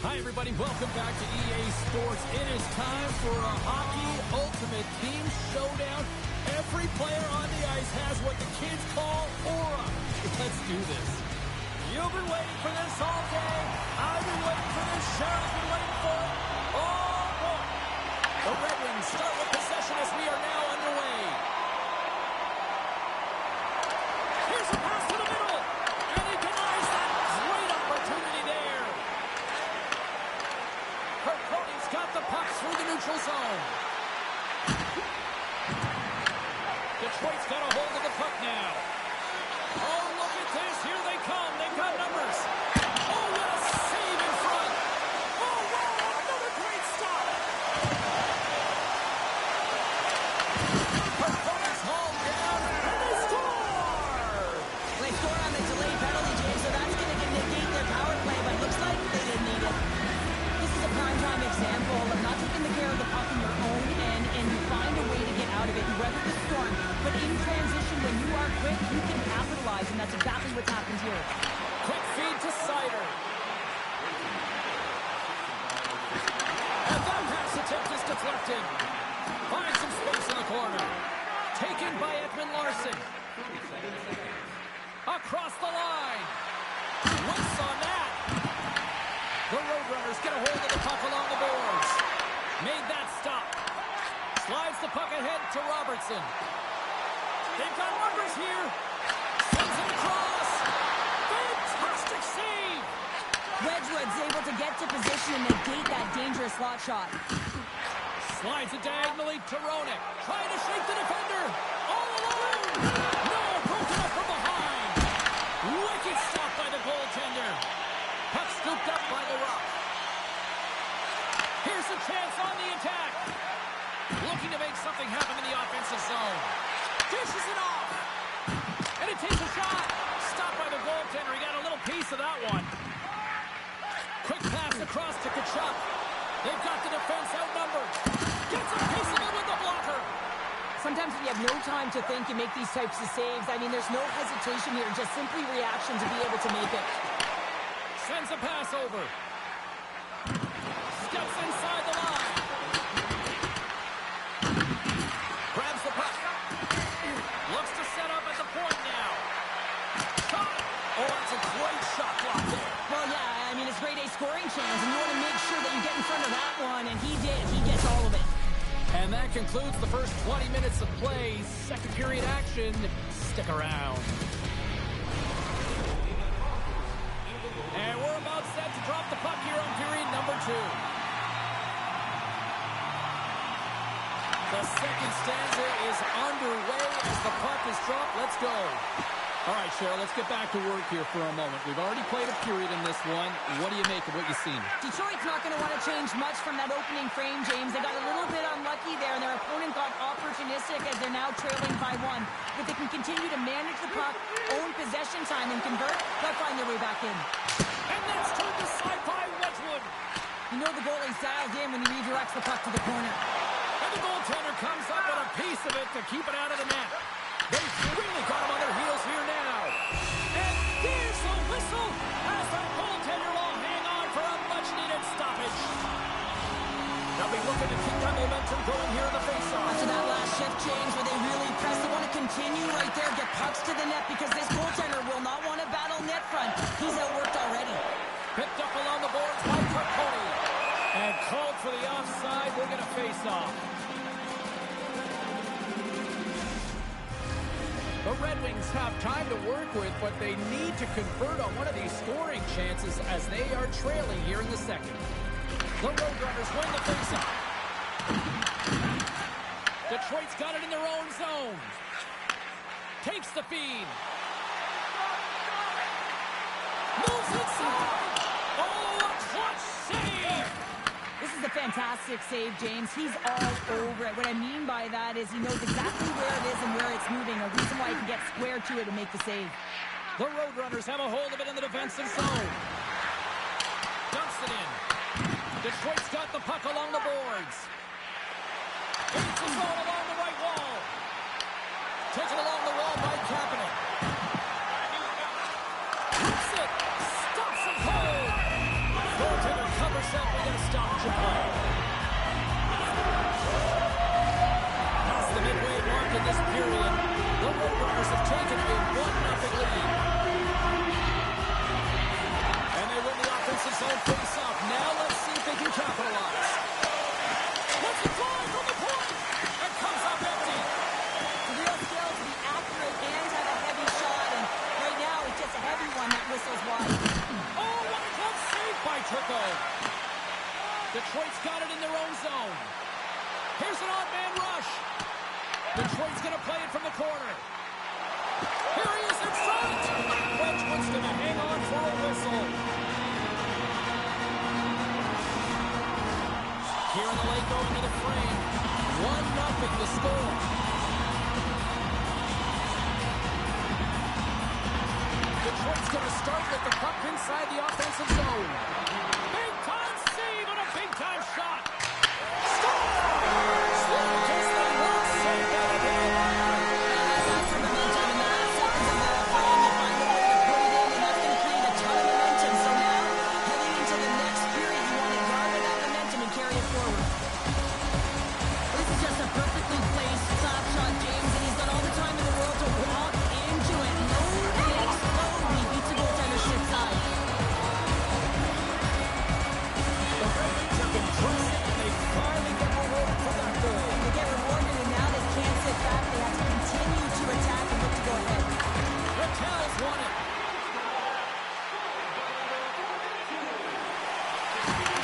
Hi, everybody. Welcome back to EA Sports. It is time for a Hockey Ultimate Team Showdown. Every player on the ice has what the kids call aura. Let's do this. You've been waiting for this all day. I've been waiting for this. Cheryl's been waiting for it. Oh, boy. The Red Wings start with possession as we are now underway. Here's a pass to the middle. And he denies that great opportunity there. Kirkcody's got the puck through the neutral zone. Detroit's got a hold of the puck now. Oh, look at this. Here they come. They've got numbers. Oh, what a save in front. Oh, wow, another great stop. Kirkcody's hauled down, and they score. They scored on the delayed penalty, James, so that's going to negate their power play, but it looks like they didn't need it. This is a prime-time example of not taking the care of the puck in your own end, and you find a way to get out of it. You weather the storm, but in transition, when you are quick, you can capitalize, and that's exactly what's happened here. Quick feed to Sider. And that pass attempt is deflected. Finds some space in the corner. Taken by Edmund Larson. Across the line. Whiffs on that. The Roadrunners get a hold of the puck along the boards. Made that stop. Slides the puck ahead to Robertson. They've got numbers here. Sends it across. Fantastic save. Wedgwood's able to get to position and negate that dangerous slot shot. Slides it diagonally to Roenick. Trying to shake the defender. All alone. No, broken up from behind. Wicked stop by the goaltender. Puck scooped up by the Rock. Here's a chance on the attack. Looking to make something happen in the offensive zone. Dishes it off. And it takes a shot. Stopped by the goaltender. He got a little piece of that one. Quick pass across to Kachuk. They've got the defense outnumbered. Gets a piece of it with the blocker. Sometimes when you have no time to think, you make these types of saves. I mean, there's no hesitation here, just simply reaction to be able to make it. Sends a pass over. Steps inside the line. Grabs the puck. Looks to set up at the point now. Shot. Oh, that's a great shot block there. Well, yeah, I mean, it's grade A scoring chance, and you want to make sure that you get in front of that one, and he did. He gets all of it. And that concludes the first 20 minutes of play. Second period action. Stick around. And we're about set to drop the puck here on period number 2. The second stanza is underway as the puck is dropped. Let's go. All right, Cheryl, let's get back to work here for a moment. We've already played a period in this one. What do you make of what you've seen? Detroit's not going to want to change much from that opening frame, James. They got a little bit unlucky there, and their opponent got opportunistic as they're now trailing by 1. If they can continue to manage the puck, own possession time, and convert, they'll find their way back in. And that's turned aside by Wedgwood. You know the goalie's dialed in when he redirects the puck to the corner. And the goaltender comes up with a piece of it to keep it out of the net. They've really got him on their heels here now. And there's the whistle as the goaltender will hang on for a much-needed stoppage. They'll be looking to keep that momentum going here in the faceoff. After that last shift, James, where they really press, they want to continue right there, get pucks to the net, because this goaltender will not want to battle net front. He's outworked already. Picked up along the boards by Kirkcody. And called for the offside. We're going to face off. The Red Wings have time to work with, but they need to convert on one of these scoring chances as they are trailing here in the second. The Roadrunners win the faceoff. Detroit's got it in their own zone. Takes the feed. Moves inside. Oh, a clutch save. This is a fantastic save, James. He's all over it. What I mean by that is he knows exactly where it is and where it's moving. A reason why he can get square to it and make the save. The Roadrunners have a hold of it in the defensive zone. Dumps it in. Detroit's got the puck along the boards. Feeds the zone along the right wall. Taken along the wall by Kapanen. Hits it. Stops it cold. Goaltender covers set. We got a stoppage of play. Past the midway mark in this period, the Roadrunners have taken a 1-0 lead. And they win the offensive zone face-off. Now let's see if they can capitalize. Let's fly from the point. It comes up empty. Real skill to be accurate and have a heavy shot. And right now, it's just a heavy one that whistles wide. Oh, what a close save by Turco. Detroit's got it in their own zone. Here's an odd man rush. Detroit's going to play it from the corner. Here he is in front. Wedgwood's going to hang on for a whistle. Here in the late going to the frame. 1-0 the score. Detroit's going to start with the puck inside the offensive zone. Big time save and a big time shot. Score! Slow kiss that won't save that again. That's some momentum in the last seconds of the frame. You find a way to put it in, and that's going to create a ton of momentum. So now, heading into the next period, you want to garner that momentum and carry it forward. This is just a perfectly placed slap shot, James, and he's got all the time in the world to walk into it. No big slow. He beats the goaltender shit side. The Red Wings have been pressing, and they finally get rewarded for that goal. They get rewarded, and now they can't sit back. They have to continue to attack and look to go ahead. Rattel's won it.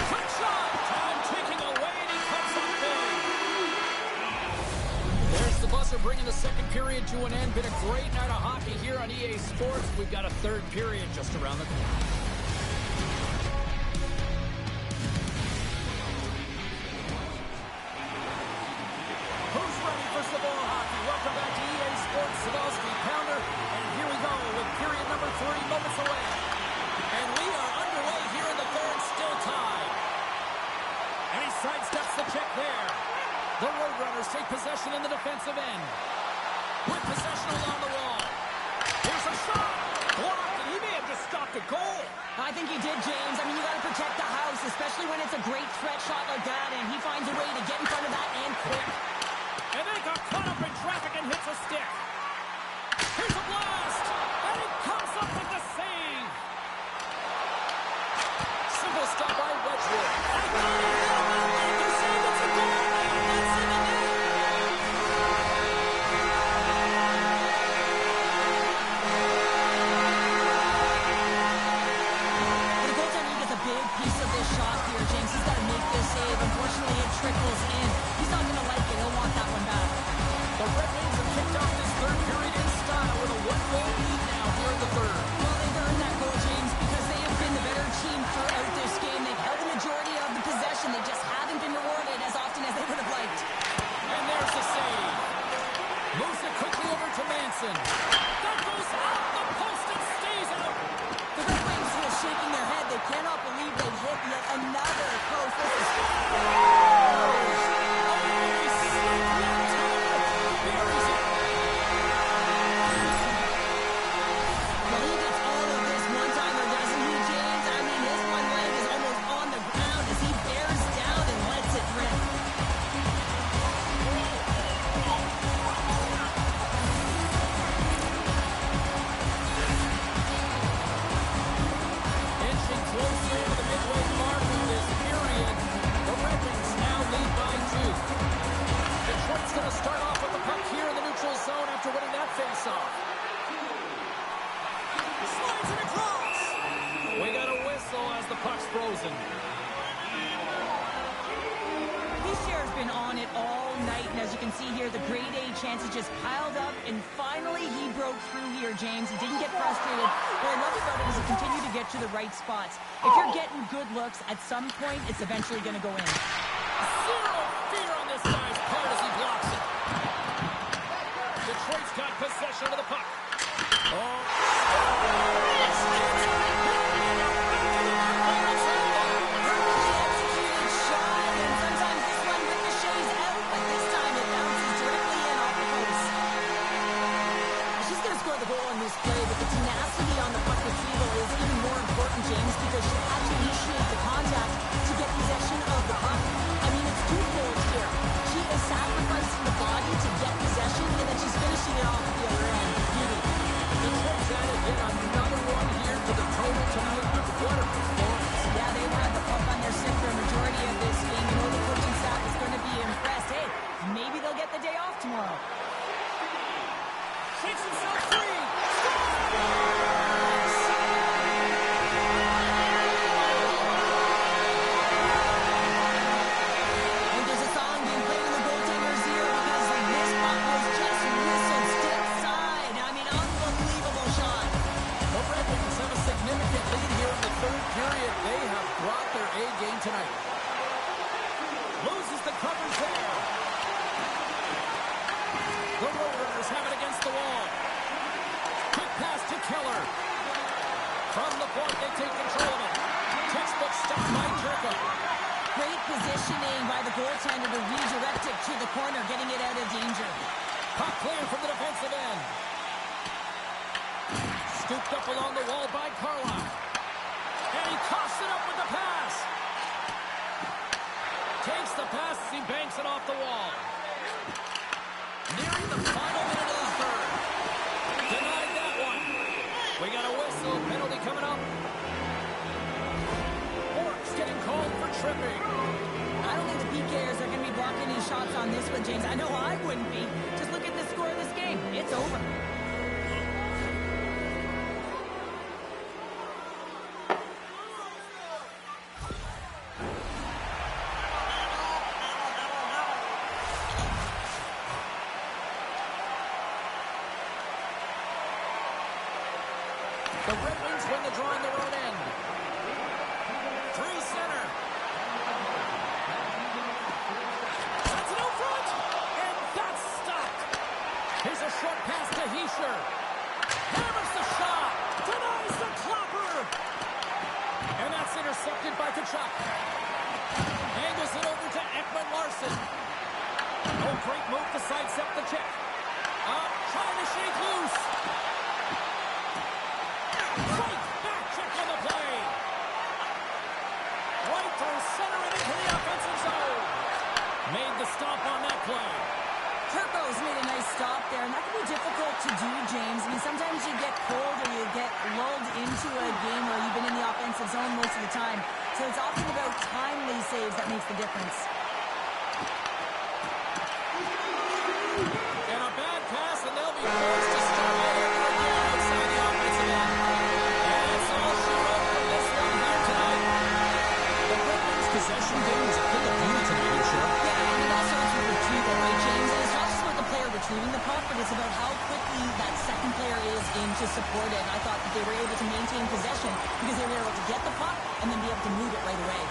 Quick shot. Time ticking away, and he comes up big. There's the buzzer bringing the second period to an end. Been a great night of hockey here on EA Sports. We've got a third period just around the corner. Who's ready for Savannah hockey? Welcome back to EA Sports Savosky Pounder. And here we go with period number 3 moments away. And we are underway here in the third, still tied. And he sidesteps the check there. The Roadrunners take possession in the defensive end. With possession along the wall. Here's a shot. Blocked, and he may have just stopped a goal. I think he did, James. I mean, you got to protect the house, especially when it's a great threat shot like that, and he finds a way to get in front of that and quick. And then got caught up in traffic and hits a stick. Here's a blast. And he comes up with the save. Simple stop by Wedgwood. You say that's a goal. That's in the net. The goaltender gets a big piece of this shot here, James. He's got to make this save. Unfortunately, it trickles in. He's not going to like it. He'll want that one back. The Red Wings have kicked off this third period in style with a 1-goal lead now here in the third. Well, they've earned that goal, James, because they have been the better team throughout this game. They've held the majority of the possession. They just haven't been rewarded as often as they would have liked. And there's the save. Moves it quickly over to Manson. That goes out the post and stays out. The Red Wings are shaking their head. They cannot believe they've hit yet another post. This is Well, he gets all of this one-timer, doesn't he, James? I mean, his one leg is almost on the ground as he bears down and lets it rip. Inching closer to the midway mark of this period. The Red Wings now lead by 2. Detroit's going to start off with the puck here in the neutral zone after winning that face-off. Slides it across. We got a whistle as the puck's frozen. He's been on it all night, and as you can see here, the grade A chances just piled up, and finally he broke through here, James. He didn't get frustrated. What I love about it is he continued to get to the right spots. If you're getting good looks, at some point, it's eventually going to go in. Zero fear on this guy's part as he blocks it. Detroit's got possession of the puck. Executed shot, and sometimes this one ricochets out, but this time it bounces directly in off the post. She's going to score the goal in this play, but the tenacity on the puck retrieval is even more important, James, because she had to initiate the contact to get A-game tonight. Loses the coverage there. The Roadrunners have it against the wall. Quick pass to Keller. From the point, they take control of it. Textbook stop by Turco. Great positioning by the goaltender to redirect it to the corner, getting it out of danger. Puck clear from the defensive end. Scooped up along the wall by Carlisle. And he coughs it up with the pass. Takes the pass as he banks it off the wall. Nearing the final minute of the third. Denied that one. We got a whistle. Penalty coming up. Orcs getting called for tripping. I don't think the PKers are going to be blocking any shots on this one, James. I know I wouldn't be. Just look at the score of this game. It's over. The Red Wings win the draw on their own end. Through center. That's it out front. And that's stopped. Here's a short pass to Heischer. Hammers the shot. Denies the klopper. And that's intercepted by Tkachuk. Angles it over to Ekman-Larsson. Oh, great move to sidestep the check. Trying to shake loose. Great back check on the play. Right through center and into the offensive zone. Made the stop on that play. Turco's made a nice stop there, and that can be difficult to do, James. I mean, sometimes you get cold or you get lulled into a game where you've been in the offensive zone most of the time. So it's often about timely saves that makes the difference. And a bad pass, and they'll be forced to start again outside the offensive end. And that's all she wrote for this one here tonight. The Red Wings' possession game was a pick of view tonight, I'm sure. Yeah, and it also starts with retrieval, right, James? And it's not just about the player retrieving the puck, but it's about how quickly that second player is in to support it. And I thought that they were able to maintain possession because they were able to get the puck and then be able to move it right away.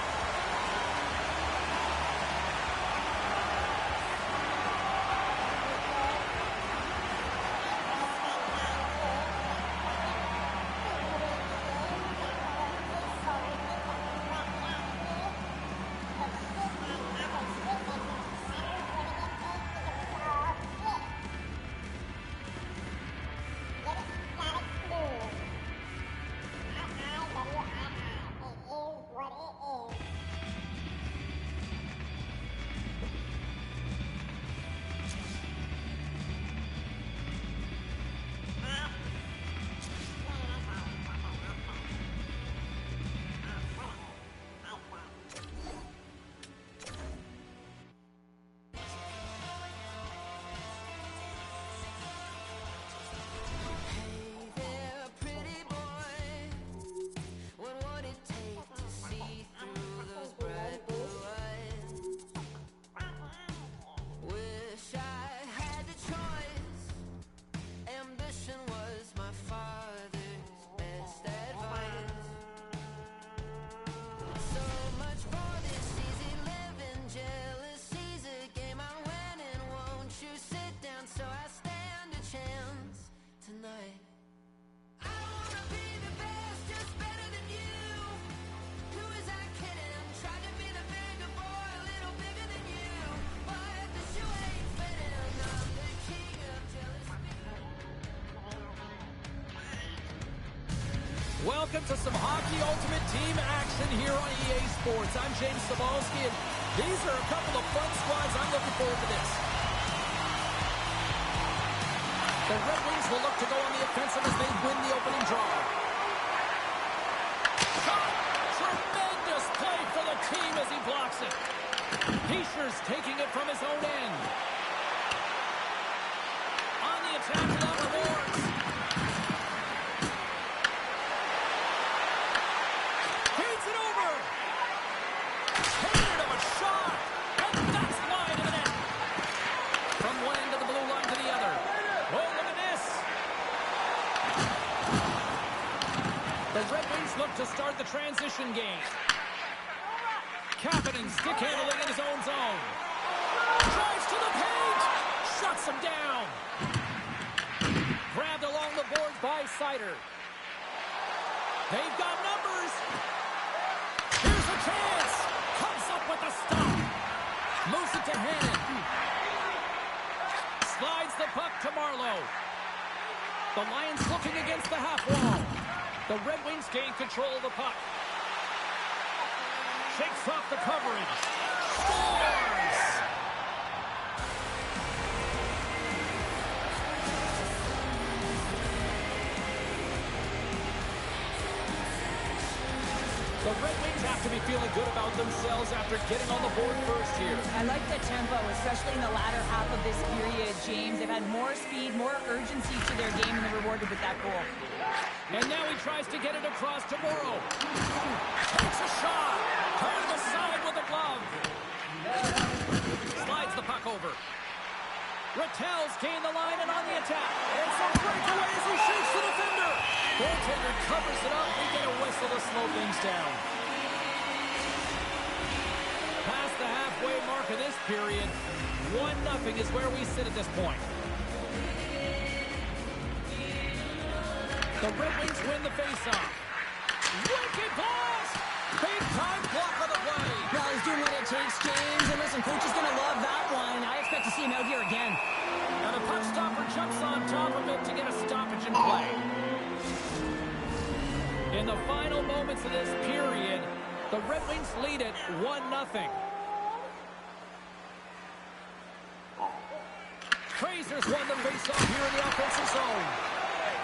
Welcome to some Hockey Ultimate Team action here on EA Sports. I'm James Cebulski, and these are a couple of fun squads. I'm looking forward to this. The Red Wings will look to go on the offensive as they win the opening draw. Shot! Tremendous play for the team as he blocks it. Heischer's taking it from his own end. On the attack along the boards. Feeds it over. Taylor of a shot. And that's wide of the net. From one end of the blue line to the other. Oh, look at this. The Red Wings look to start the transition game. Kapanen stick handling in his own zone. Drives to the paint. Shuts him down. Grabbed along the boards by Sider. They've got numbers. Here's a chance. Comes up with a stop. Moves it to Hannon. Slides the puck to Marlowe. The Lions looking against the half wall. The Red Wings gain control of the puck. Shakes off the coverage. Scores! The Red Wings have to be feeling good about themselves after getting on the board first here. I like the tempo, especially in the latter half of this period, James. They've had more speed, more urgency to their game, and they're rewarded with that goal. And now he tries to get it across to Morrow. Takes a shot. Turned aside with a glove. Slides the puck over. Rattel's gained the line and on the attack. And some breakaway as he shoots the defender. Goaltender covers it up. We get a whistle to slow things down. Past the halfway mark of this period, 1-0 is where we sit at this point. The Red Wings win the faceoff. Wicked pass! Big time block of the play. Well, he's doing what it takes, James. And listen, coach is going to love that one. I expect to see him out here again. And the puck stopper jumps on top of it to get a stoppage in play. In the final moments of this period, the Red Wings lead it 1-0. Fraser's won the faceoff here in the offensive zone.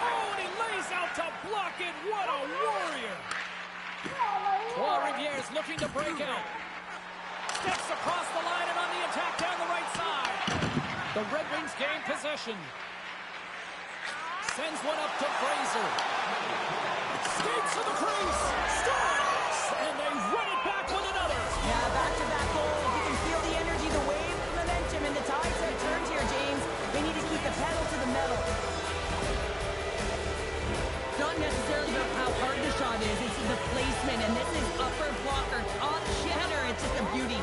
Oh, and he lays out to block it. What a warrior. Riviere's looking to break out. Steps across the line and on the attack down the right side. The Red Wings gain possession. Sends one up to Fraser. Skates to the crease. Scores! And they run it back with another. Yeah, back-to-back goals. You can feel the energy, the wave, the momentum, and the tides have turned here, James. They need to keep the pedal to the metal. Not necessarily about how hard the shot is, it's the placement, and this is upper blocker, top cheddar. It's just a beauty.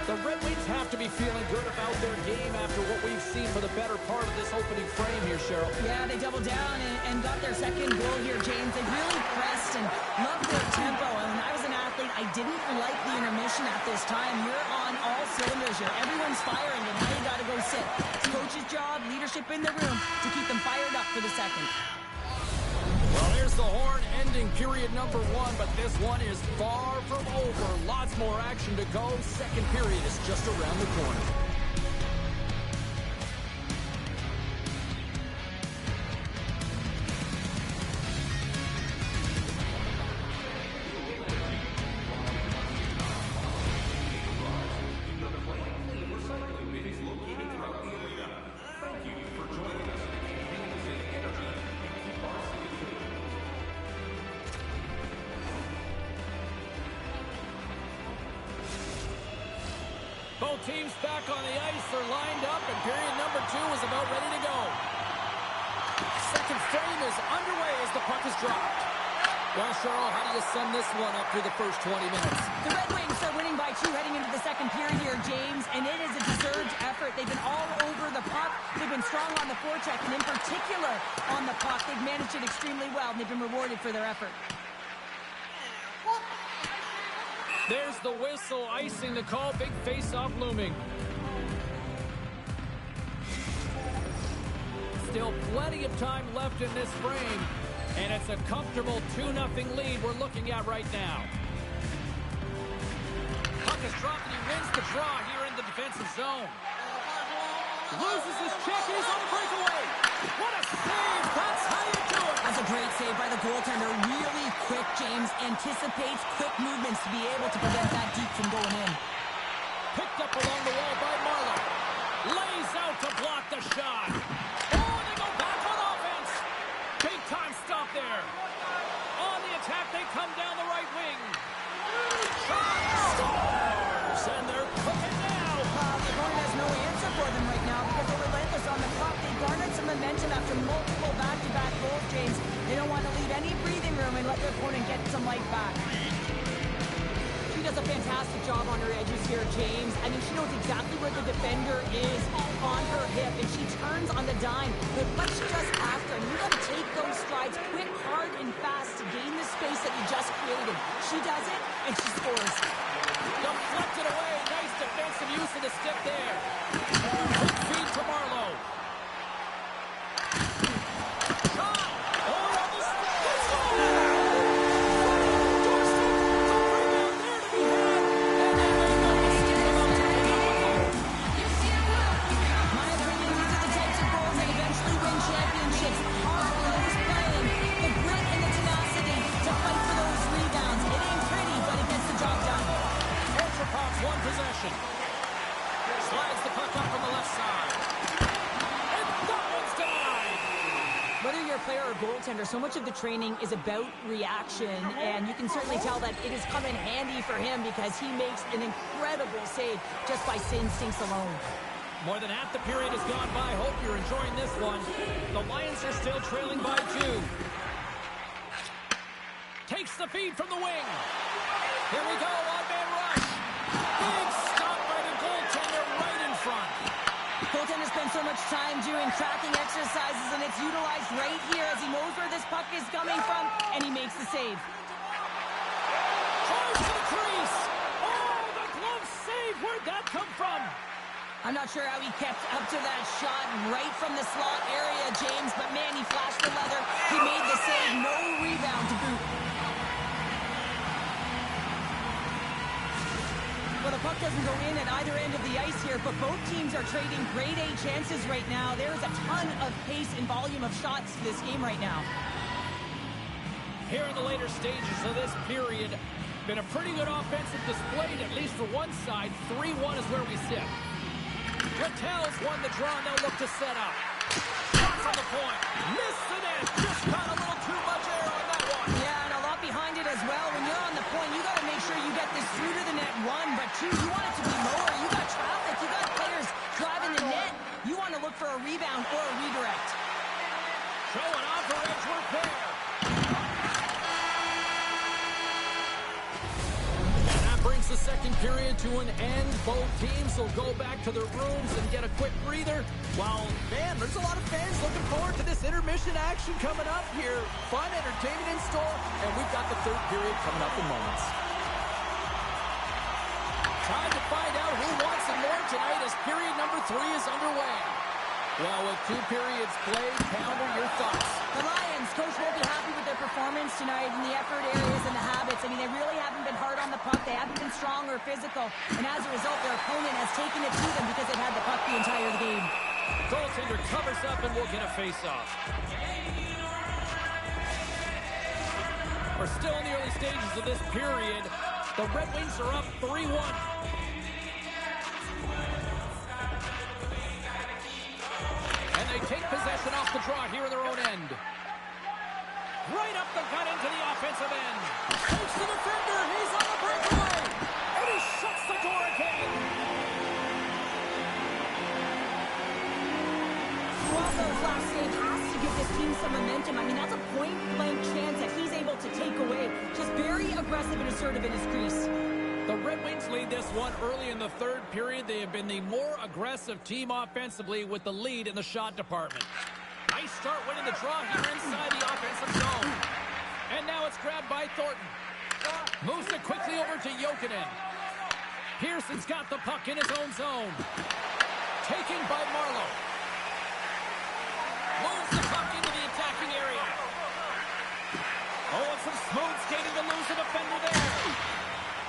The Red Wings have to be feeling good about their game after what we've seen for the better part of this opening frame here, Cheryl. Yeah, they doubled down and got their second goal here, James. They really pressed and loved their tempo. And when I was an athlete, I didn't like the intermission at this time. You're on all cylinders here. Everyone's firing, and now you got to go sit. It's coach's job, leadership in the room to keep them fired up for the second. Well, there's the horn ending period number 1, but this one is far from over. Lots more action to go. Second period is just around the corner. Both teams back on the ice. They're lined up, and period number 2 is about ready to go. Second frame is underway as the puck is dropped. Well, Cheryl, how do you sum this one up through the first 20 minutes? The Red Wings are winning by 2 heading into the second period here, James, and it is a deserved effort. They've been all over the puck. They've been strong on the forecheck, and in particular on the puck. They've managed it extremely well, and they've been rewarded for their effort. There's the whistle, icing the call. Big face-off looming. Still plenty of time left in this frame, and it's a comfortable 2-0 lead we're looking at right now. Puck is dropped, and he wins the draw here in the defensive zone. Loses his check, and he's on the breakaway. What a save! That's how you do it! That's a great save by the goaltender. Really quick, James. Anticipates quick movements to be able to prevent that deep from going in. Picked up along the wall by Marlowe. Lays out to block the shot. Oh, they go back on offense. Big time stop there. On the attack, they come down the right wing. Shot scores, and they're cooking now. The opponent has no answer for them right now because they're relentless on the puck. They garnered some momentum after James. They don't want to leave any breathing room and let their opponent get some life back. She does a fantastic job on her edges here, James. I mean, she knows exactly where the defender is on her hip, and she turns on the dime. But what she does after, and you got to take those strides quick, hard, and fast to gain the space that you just created. She does it, and she scores. Deflected away. Nice defensive use of the stick there. Quick feed to Marlowe. Shot. Oh, on the stick. Let's go. My opinion, these are the types of goals that eventually win championships. Hard-nosed playing, the grit and the tenacity to fight for those rebounds. It ain't pretty, but it gets the job done. Pops one possession. Slides the puck up from the left side. And that one's denied. Whether you're a player or goaltender, so much of the training is about reaction, and you can certainly tell that it has come in handy for him because he makes an incredible save just by instincts alone. More than half the period has gone by. Hope you're enjoying this one. The Lions are still trailing by 2. Takes the feed from the wing. Here we go, one-man rush. Big stop by the goaltender right in front. Goaltender spends so much time doing tracking exercises, and it's utilized right here as he knows where this puck is coming from, and he makes the save. Close to the crease. Oh, the glove save. Where'd that come from? I'm not sure how he kept up to that shot right from the slot area, James, but man, he flashed the leather. He made the save. No rebound to boot. Well, the puck doesn't go in at either end of the ice here, but both teams are trading grade A chances right now. There is a ton of pace and volume of shots to this game right now. Here in the later stages of this period, been a pretty good offensive display, at least for one side. 3-1 is where we sit. Rattel's won the draw, and they'll look to set up. Shots on the point. Missed the net. Just caught a little too much air on that one. Yeah, and a lot behind it as well. When you're on the point, you got to make sure you get this through to the net, 1, but 2, you want it to be lower. You got traffic. You got players driving the net. You want to look for a rebound or a redirect. Showing off her edge work there. And that brings the second period to an end. Both teams will go back to their rooms and get a quick breather. While, man, there's a lot of fans looking forward to this intermission action coming up here. Fun, entertainment in store, and we've got the third period coming up in moments. Time to find out who wants it more tonight as period number 3 is underway. Well, with 2 periods played, Pounder, your thoughts? The Lions, coach won't be happy with their performance tonight in the effort areas and the habits. I mean, they really haven't been hard on the puck. They haven't been strong or physical. And as a result, their opponent has taken it to them because they've had the puck the entire game. Goaltender covers up and we'll get a face-off. We're still in the early stages of this period. The Red Wings are up 3-1. And they take possession off the draw here in their own end. Right up the gut into the offensive end. Takes the defender. He's on the breakaway. And he shuts the door again. Those last save has to give this team some momentum. I mean, that's a point-blank chance that he's able to take away. Just very aggressive and assertive in his crease. The Red Wings lead this one early in the third period. They have been the more aggressive team offensively with the lead in the shot department. Nice start winning the draw here inside the offensive zone. And now it's grabbed by Thornton. Moves it quickly over to Jokinen. Pearson's got the puck in his own zone. Taken by Marlowe. Moves the puck into the attacking area. Oh, and some smooth skating to lose the defender there.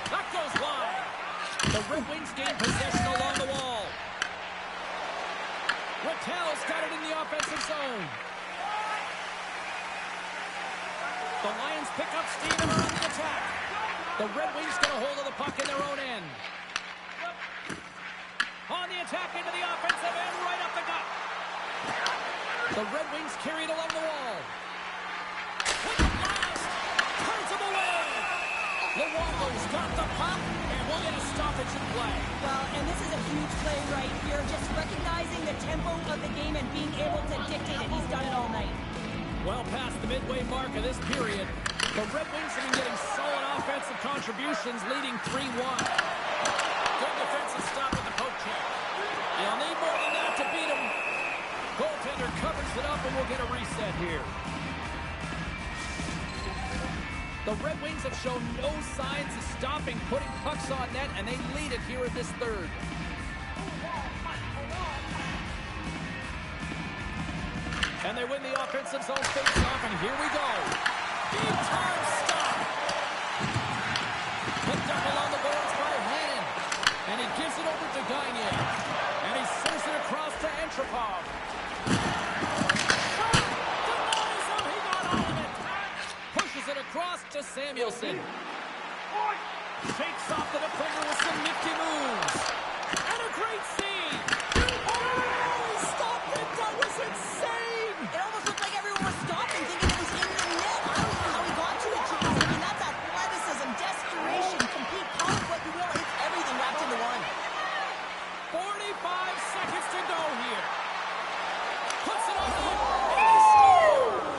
That goes wide. The Red Wings gain possession along the wall. Rattel's got it in the offensive zone. The Lions pick up steam and are on the attack. The Red Wings get a hold of the puck in their own end. On the attack into the offensive end, right up the gut. The Red Wings carry it along the wall. With the blast, turns him away. Luongo's got the puck, and we'll get a stoppage in play. Well, and this is a huge play right here. Just recognizing the tempo of the game and being able to dictate it. He's done it all night. Well past the the midway mark of this period. The Red Wings have been getting solid offensive contributions, leading 3-1. Good defensive stop with the poke check. You'll need more than that to beat him. Goaltender covers it up, and we'll get a reset here. The Red Wings have shown no signs of stopping putting pucks on net, and they lead it here in this third. And they win the offensive zone face-off, and here we go. Big-time stop. Picked up along the boards by hand. And he gives it over to Gagne. And he sends it across to Antropov. Denies him. He got all of it. Pushes it across to Samuelson. Shakes off the defender with some nifty moves. And a great save. Oh, he stopped it. That was insane. It almost looked like everyone was stopping, thinking it was in the net. I don't know how he got to it, James. I mean, that's athleticism, desperation, compete, call it what you will. It's everything wrapped into one. 45 seconds to go here. Puts it on net, and he scores!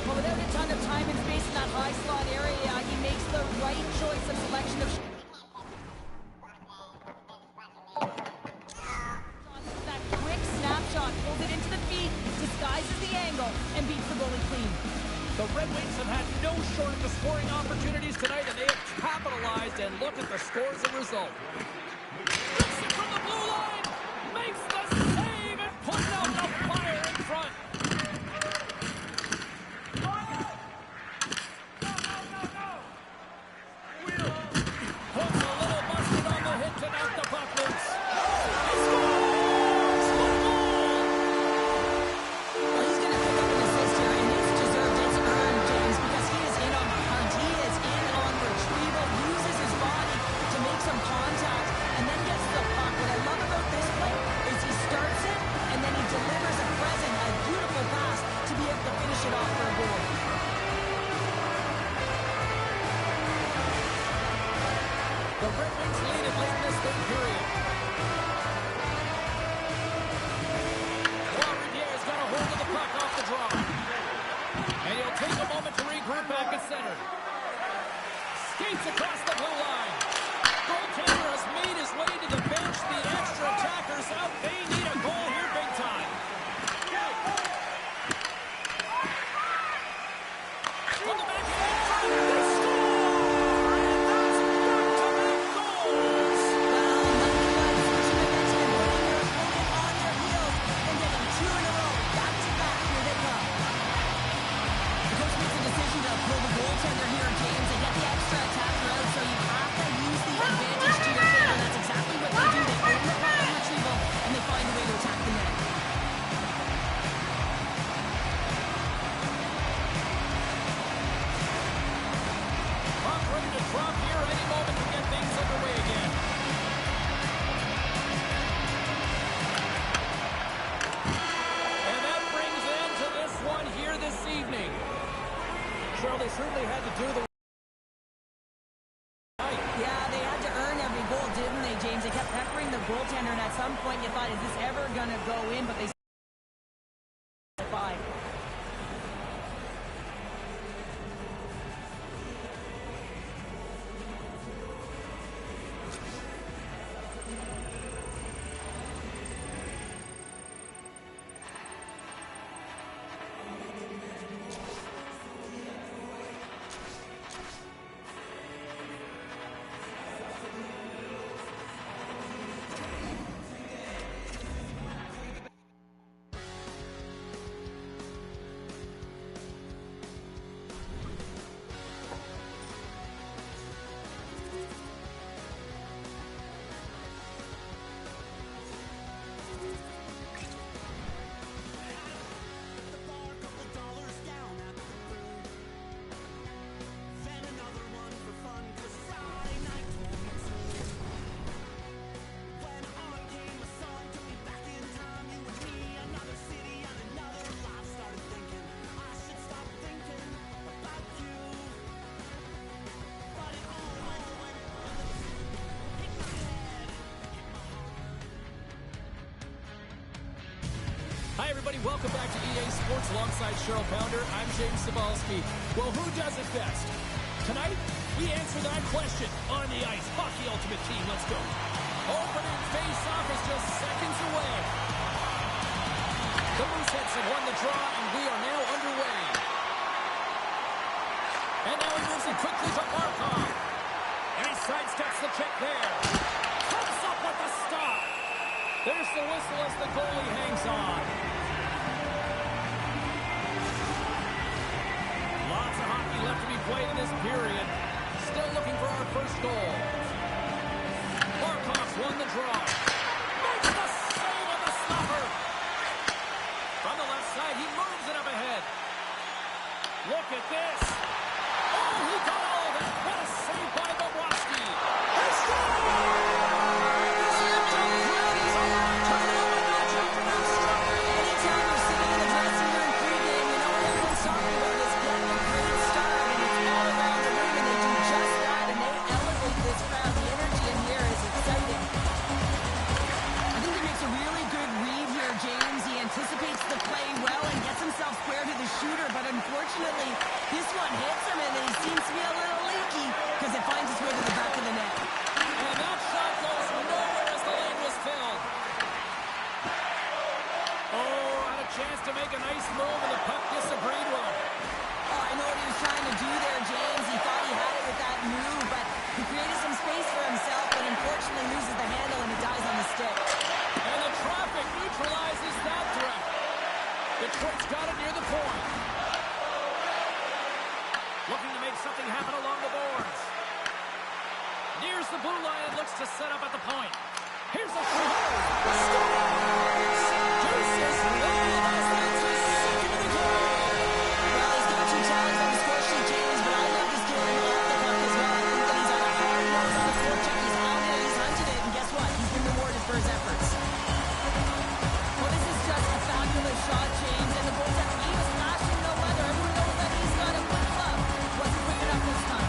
Well, without a ton of time and space in that high slot area, he makes the right choice of selection of that quick snapshot, pulls it into the feet, disguises the angle, and beats the goalie clean. The Red Wings have had no shortage of scoring opportunities tonight, and they have capitalized, and look at the scores and result. Rips it from the blue line, makes the save, and puts out the fire in front. Puts a little mustard on the hit to knock the puck loose. He scores! What a goal! Well, he's going to pick up an assist here, and it's deserved. It's earned, James, because he is in on the hunt. He is in on retrieval, uses his body to make some contact, and then gets the puck. What I love about this play is he starts it, and then he delivers a present, a beautiful pass to be able to finish it off for a goal. The Red Wings lead it late in this third period. Rivier's got a hold of the puck off the draw. And he'll take a moment to regroup back at center. Skates across the blue line. Goaltender has made his way to the bench. The extra attackers out. They need a goal here big time. On the back end, they score! And that's back-to-back goals! Well, nothing like switching against and putting your opponent on their heels and getting two in a row, back-to-back. Here they come. The coach makes a decision to pull the goaltender here, James, and get the extra attacker out, so you have to use the advantage to your favor. That's exactly what they do. They open the puck on retrieval, and they find a way to attack the net. Puck ready to drop here any moment to get things underway again. And that brings an end to this one here this evening. Cheryl, they certainly had to do the night. Yeah, they had to earn every goal, didn't they, James? They kept peppering the goaltender, and at some point you thought, is this ever going to go in? But they by. everybody. Welcome back to EA Sports alongside Cheryl Pounder. I'm James Cebulski. Well, who does it best? Tonight, we answer that question on the ice. Hockey Ultimate Team, let's go. Opening face-off is just seconds away. The Mooseheads have won the draw, and we are now underway. And now he moves it quickly to Markov. And he sidesteps the check there. Comes up with the stop. There's the whistle as the goalie hangs on. Lots of hockey left to be played in this period. Still looking for our first goal. Markov's won the draw. Makes the save on the stopper. From the left side, he moves it up ahead. Look at this. Oh, he got all of it. What a save by Bobrovsky. He scores! Anytime you're sitting in the dressing room pregame, you know everyone's talking about this getting a great start, and it's all around the room, and they do just that, and they elevate this crowd. The energy in here is exciting. I think he makes a really good read here, James. He anticipates the play well and gets himself square to the shooter, but unfortunately, this one hits him, and then he seems to be a little leaky because it finds its way to the back of the net. And that shot goes nowhere as the lane was filled. Oh, had a chance to make a nice move, and the puck disagreed with him. Oh, I know what he was trying to do there, James. He thought he had it with that move, but he created some space for himself, but unfortunately loses the handle and he dies on the stick. And the traffic neutralizes that threat. Detroit's got it near the point. Looking to make something happen along the boards. Nears the blue line and looks to set up at the point. Here's a shot. Scores! Deuces lead as that's his second of the game. Well, he's got 2 talents on the score sheet, James, but I love his getting off the puck as well. I think that he's on a hard nose on the forecheck. He's hounded it, he's hunted it, and guess what? He's been rewarded for his efforts. Well, this is just a fabulous shot, James, and the goaltender, he was flashing no weather. Everyone knows that he's got a quick glove. Wasn't quick enough this time.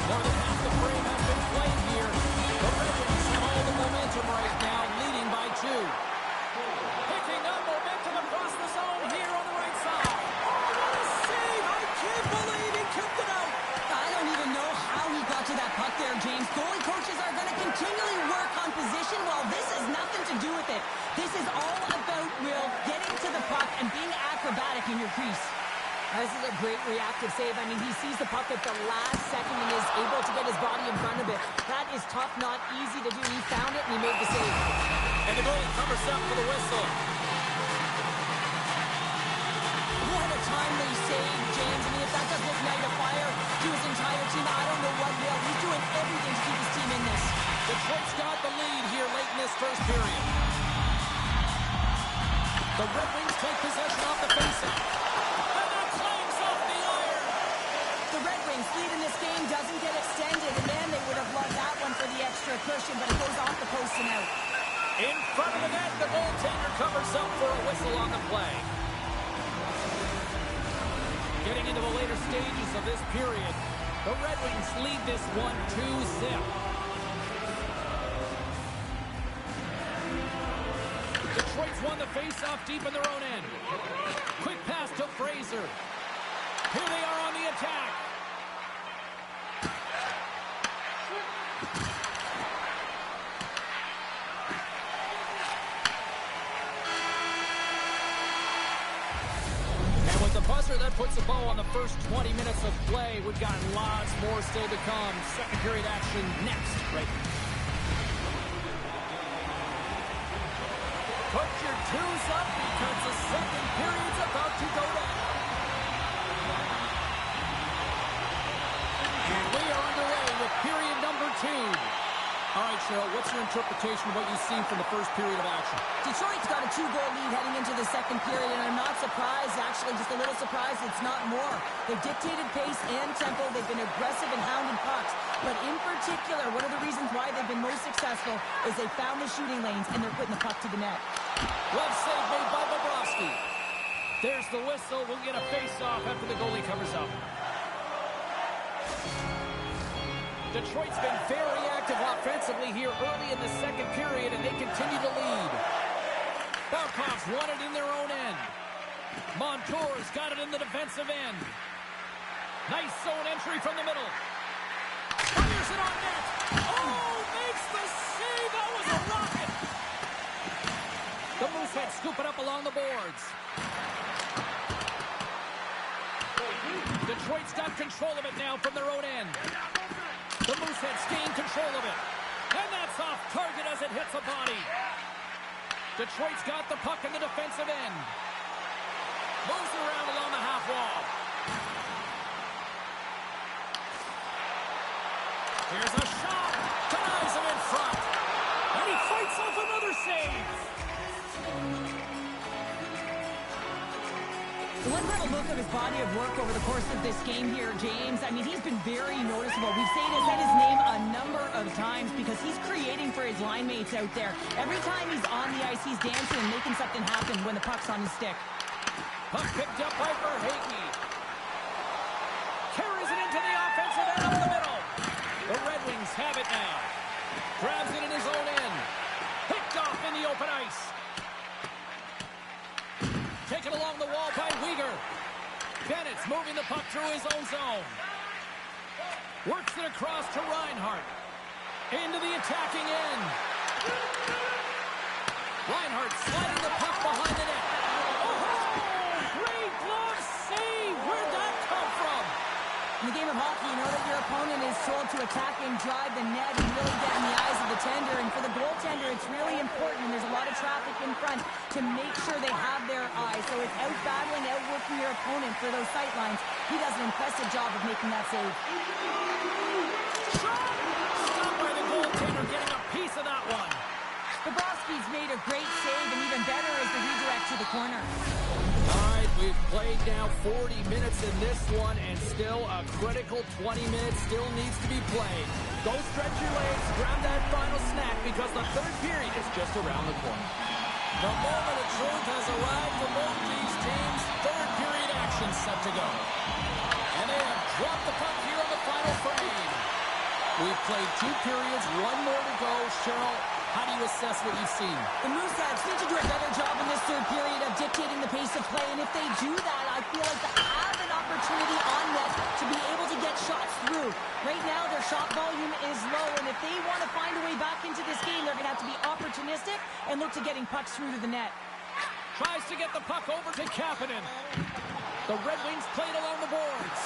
More than half the frame has been played here. The Red Wings have all the momentum right now, leading by 2. Picking up momentum across the zone here on the right side. Oh, what a save! I can't believe he kept it out. I don't even know how he got to that puck there, James. Goalie coaches are going to continually work on position. Well, this has nothing to do with it. This is all about, Will, getting to the puck and being acrobatic in your crease. This is a great reactive save. I mean, he sees the puck at the last second and is able to get his body in front of it. That is tough, not easy to do. He found it and he made the save. And the goalie covers up for the whistle. What a timely save, James. I mean, if that doesn't ignite a fire to his entire team, I don't know what will. He's doing everything to keep his team in this. Detroit's got the lead here late in this first period. The Red Wings take possession off the faceoff. And that clangs off the iron. The Red Wings lead in this game doesn't get extended, and man, they would have loved that one for the extra cushion, but it goes off the post and out. In front of the net, the goaltender covers up for a whistle on the play. Getting into the later stages of this period, the Red Wings lead this one 2-0. Detroit's won the face-off deep in their own end. Quick pass to Fraser. Here they are on the attack. And with the buzzer, that puts a bow on the first 20 minutes of play. We've got lots more still to come. Second period action next, right? Put your twos up because the second period's about to go down. And we are underway with period number 2. All right, Cheryl, what's your interpretation of what you've seen from the first period of action? Detroit's got a 2-goal lead heading into the second period, and I'm not surprised, actually, just a little surprised it's not more. They've dictated pace and tempo. They've been aggressive and hounded pucks. But in particular, one of the reasons why they've been most successful is they found the shooting lanes, and they're putting the puck to the net. Love save made by Bobrovsky. There's the whistle. We'll get a face-off after the goalie covers up. Detroit's been very active offensively here early in the second period, and they continue to lead. Barkov's won it in their own end. end. Montour's got it in the defensive end. Nice zone entry from the middle. Fires it on net. Oh, makes the save. That was a rocket. The Mooseheads scoop it up along the boards. Detroit's got control of it now from their own end. The Mooseheads gain control of it. And that's off target as it hits a body. Detroit's got the puck in the defensive end. Moves around along the half wall. Here's a shot. Denies him in front. And he fights off another save. One little look at his body of work over the course of this game here, James. I mean, he's been very noticeable. We've said his name a number of times because he's creating for his line mates out there. Every time he's on the ice, he's dancing and making something happen when the puck's on his stick. Puck picked up by Verhaeghe. Carries it into the offensive end over the middle. The Red Wings have it now. Grabs it in his own end. Picked off in the open ice. Taken along the wall by Weegar. Bennett's moving the puck through his own zone. Works it across to Reinhart. Into the attacking end. Reinhart sliding the puck behind the net. Great glove save! Where'd that come from? In the game of hockey, you know that your opponent is told to attack and drive the net and really get in the eyes of the tender. And for the goaltender, it's really important, and there's a lot of traffic in front, to make sure they have their eyes. So it's out-battling, outworking your opponent for those sight lines. He does an impressive job of making that save. Shot! Stopped by the goaltender, getting a piece of that one. Bobrovsky's made a great save, and even better is the redirect to the corner. All right, we've played now 40 minutes in this one, and still a critical 20 minutes still needs to be played. Go stretch your legs, grab that final snack, because the third period is just around the corner. The moment of truth has arrived for both these teams. Third period action set to go. And they have dropped the puck here on the final frame. We've played 2 periods, 1 more to go. Cheryl, how do you assess what you've seen? The Mooseheads need to do a better job in this third period of dictating the pace of play, and if they do that, I feel like they have an opportunity on net to be able to get shots through. Right now, their shot volume is low, and if they want to find a way back into this game, they're going to have to be opportunistic and look to getting pucks through to the net. Tries to get the puck over to Kapanen. The Red Wings played along the boards.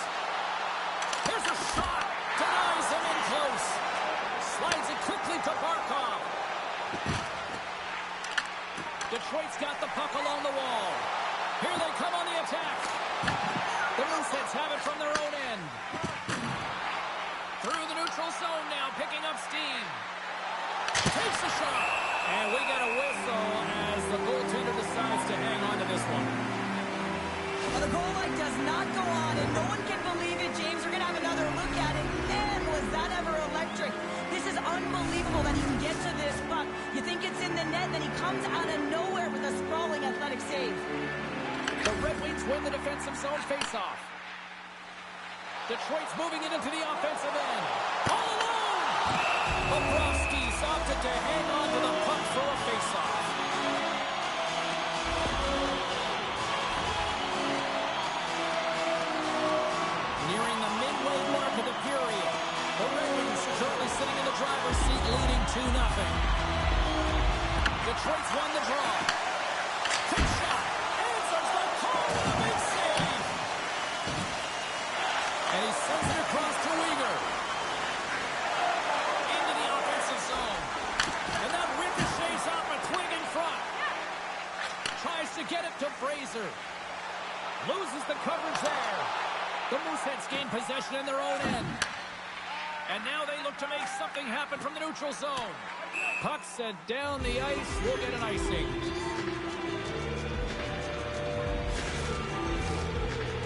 Here's a shot. Denies him in close. Slides it quickly to Barkov. Detroit's got the puck along the wall. Here they come on the attack. The Mooseheads have it from their own end. Through the neutral zone now, picking up steam. Takes the shot. And we get a whistle as the goaltender decides to hang on to this one. Well, the goal light does not go on, and no one can believe it, James. We're going to have another look at it. Man, was that ever electric. This is unbelievable that he can get to this puck. You think it's in the net, then he comes out of nowhere with a sprawling athletic save. The Red Wings win the defensive zone faceoff. Detroit's moving it into the offensive end. All alone! Bobrovsky's opted to hang on to the puck for a faceoff. Nearing the midway mark of the period. The Red Wings currently sitting in the driver's seat, leading 2-0. Detroit's won the draw. Quick shot. Answers the call with a big save. And he sends it across to Weegar. Into the offensive zone. And that ricochets off a twig in front. Tries to get it to Fraser. Loses the coverage there. The Mooseheads gain possession in their own end. And now they look to make something happen from the neutral zone. Puck sent down the ice. We'll get an icing.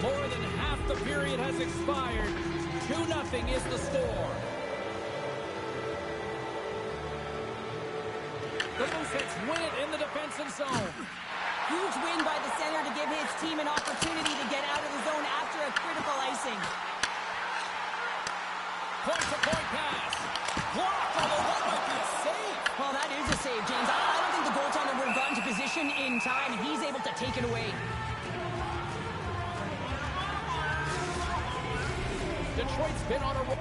More than half the period has expired. 2-0 is the score. The Mooseheads win it in the defensive zone. Huge win by the center to give his team an opportunity to get out of the zone after a critical icing. Point-to-point pass. Blocked, although that might be a save. Well, that is a save, James. I don't think the goaltender would have gotten to position possession in time, and he's able to take it away. Detroit's been on a roll.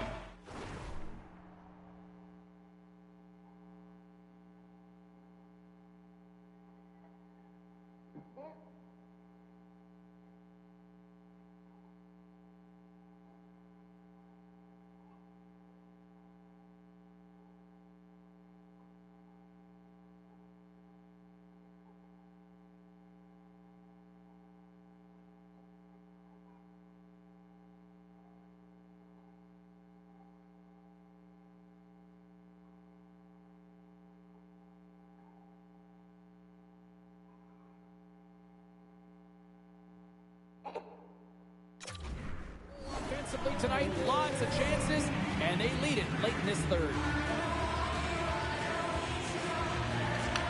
Offensively tonight, lots of chances, and they lead it late in this third.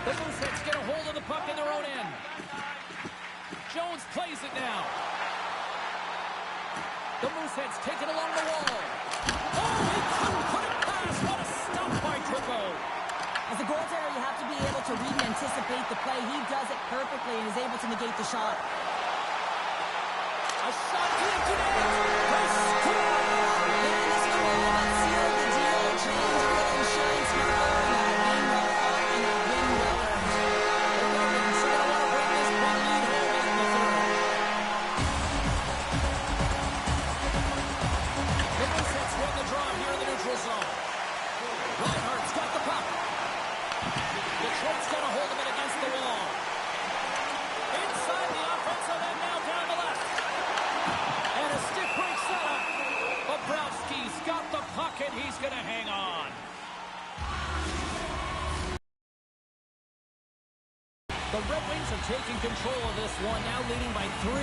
The Mooseheads get a hold of the puck in their own end. Jones plays it now. The Mooseheads take it along the wall. Oh, he couldn't put it past. What a stop by Turco. As a goaltender, you have to be able to read and anticipate the play. He does it perfectly and is able to negate the shot. A shot to the empty net. They score! And this is the goal that sealed the deal. James really shines here on that game well fought and a win well earned. The Ravens are going to want to bring this one lead home late in the third. The Mooseheads win the draw here in the neutral zone. Reinhardt's got the puck. Detroit's got a hold of it against the wall. Inside the offensive end, now down the left. And a stick break setup. Bobrovsky's got the puck and he's going to hang on. The Red Wings are taking control of this one, now leading by 3.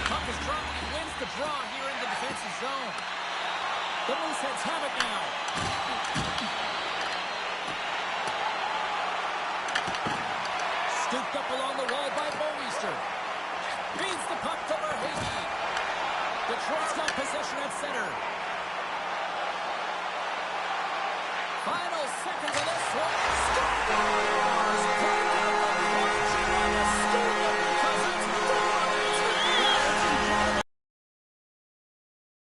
Puck is dropping and wins the draw here in the defensive zone. The Mooseheads have it now. Scooped up along the wall by Boeister. Feeds the puck to Verhaeghe. Detroit's got possession at center. Final seconds of this one. Scores! Playing out the margin on the stadium because it's done.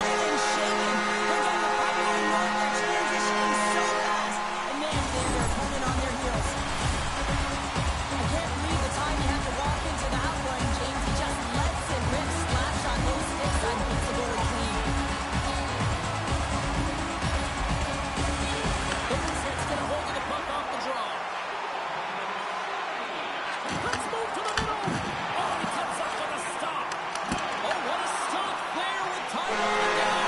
And shaken. They're getting the puck on north. They're transitioning so fast. And man, they have their opponent on their heels. I can't believe the time you have to walk into that one, James. He just lets it rip, slaps on those sticks and beats the goalie clean. The Mooseheads get a hold of the puck off the draw. Let's move to the middle. Oh, he comes up with a stop. Oh, what a stop there with time on the down.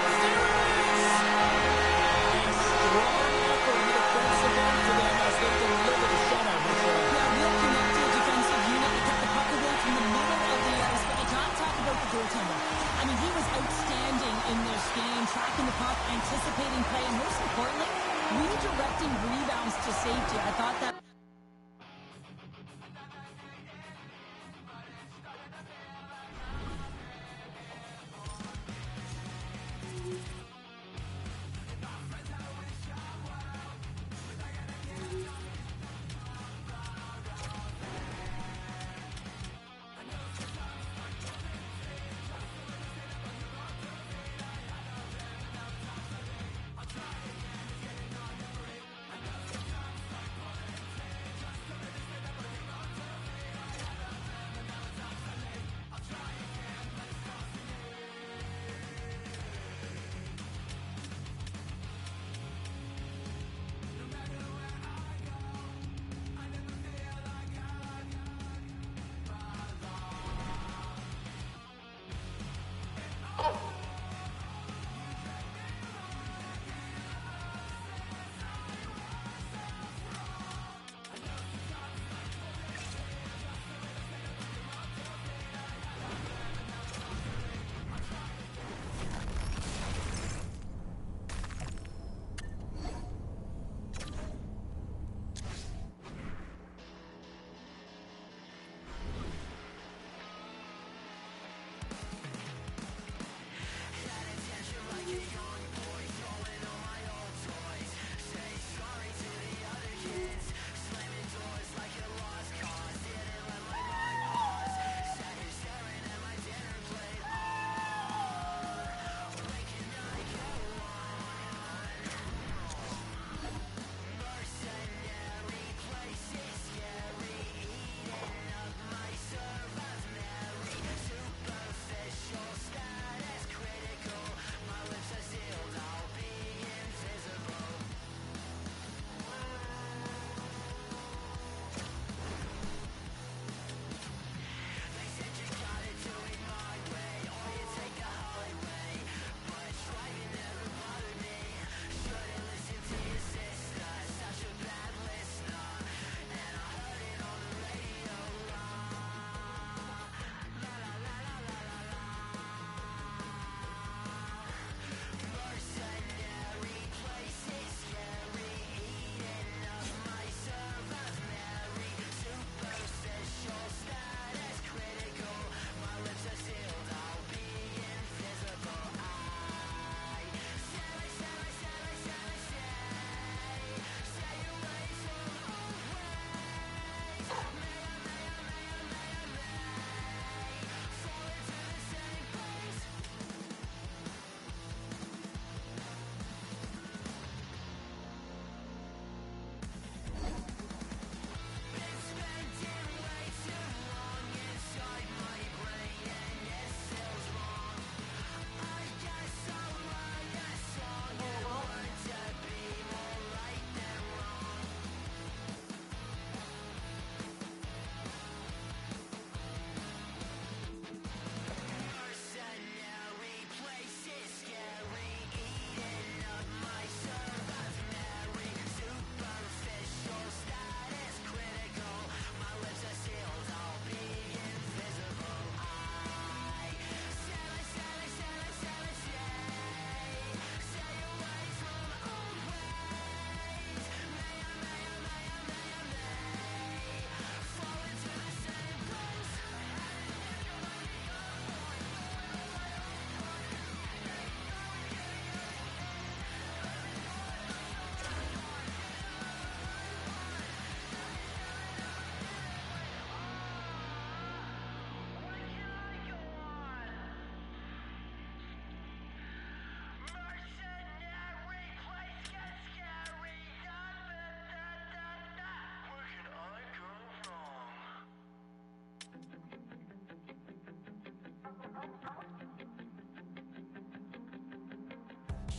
And there it is. A strong effort in the defensive end for them as they deliver the shutout. Yeah, real connected defensive unit. They kept the puck away from the middle of the ice, but you can't talk about the goaltender. I mean, he was outstanding in this game, tracking the puck, anticipating play, and most importantly, redirecting rebounds to safety. I thought that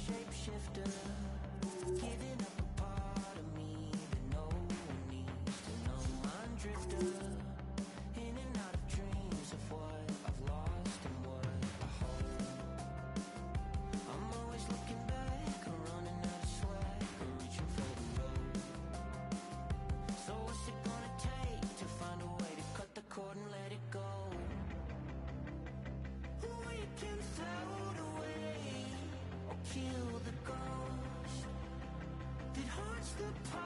shapeshifter, giving up a part of me that no one needs to know. I'm drifter, in and out of dreams of what I've lost and what I hold. I'm always looking back, I'm running out of swag, I'm reaching for the road. So what's it gonna take to find a way to cut the cord and let it go? We can float away or kill the ghost that haunts the past.